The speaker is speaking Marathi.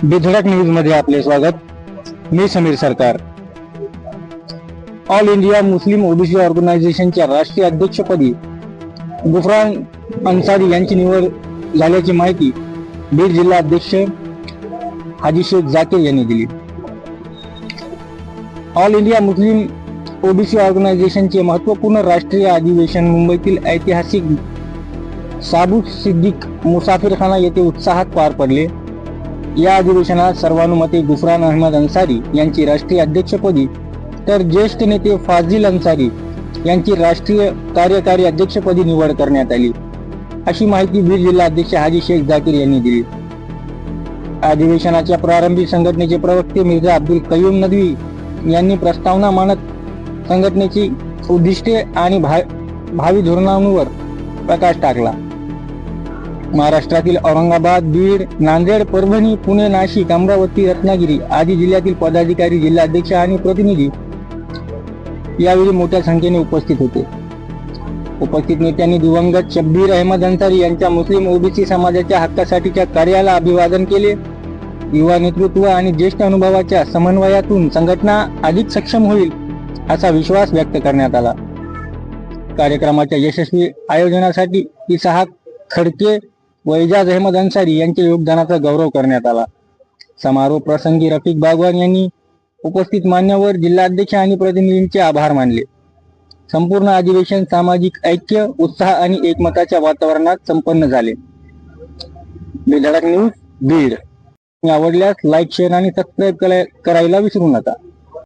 बेधडक न्यूज मध्ये आपले स्वागत. मी समीर सरकार. ऑल इंडिया मुस्लिम ओबीसी ऑर्गनायझेशनच्या राष्ट्रीय अध्यक्षपदी गुफरान अन्सारी यांची निवड झाल्याची माहिती बीड जिल्हा अध्यक्ष हाजी शेख जाकीर यांनी दिली. ऑल इंडिया मुस्लिम ओबीसी ऑर्गनायझेशनचे महत्वपूर्ण राष्ट्रीय अधिवेशन मुंबईतील ऐतिहासिक साबू सिद्दीक मुसाफिरखाना येथे उत्साहात पार पडले. या अधिवेशनात सर्वानुमते गुफरान अहमद अन्सारी यांची राष्ट्रीय अध्यक्षपदी तर ज्येष्ठ नेते फाजिल अन्सारी यांची राष्ट्रीय कार्यकारी अध्यक्षपदी निवड करण्यात आली, अशी माहिती बीड जिल्हा अध्यक्ष हाजी शेख जाकीर यांनी दिली. अधिवेशनाच्या प्रारंभी संघटनेचे प्रवक्ते मिर्झा अब्दुल कयूम नदवी यांनी प्रस्तावना मांडत संघटनेची उद्दिष्टे आणि भावी धोरणांवर प्रकाश टाकला. महाराष्ट्रातील औरंगाबाद, बीड, नांदेड, परभणी, पुणे, नाशिक, अमरावती, रत्नागिरी आदी जिल्ह्यातील पदाधिकारी, जिल्हाध्यक्ष आणि प्रतिनिधी यावेळी मोठ्या संख्येने उपस्थित होते. उपस्थित नेत्यांनी दिवंगत शब्बीर अहमद अन्सारी यांच्या मुस्लिम ओबीसी समाजाच्या हक्कासाठीच्या कार्याला अभिवादन केले. युवा नेतृत्व आणि ज्येष्ठ अनुभवाच्या समन्वयातून संघटना अधिक सक्षम होईल असा विश्वास व्यक्त करण्यात आला. कार्यक्रमाच्या यशस्वी आयोजनासाठी इसाहक खडके व एजाज अहमद अन्सारी यांच्या योगदानाचा गौरव करण्यात आला. समारोह प्रसंगी रफिक बागवान यांनी उपस्थित मान्यवर, जिल्हाध्यक्ष आणि प्रतिनिधींचे आभार मानले. संपूर्ण अधिवेशन सामाजिक ऐक्य, उत्साह आणि एकमताच्या वातावरणात संपन्न झाले. बेधडक न्यूज बीड आवडल्यास लाईक, शेअर आणि सबस्क्राईब करायला विसरू नका.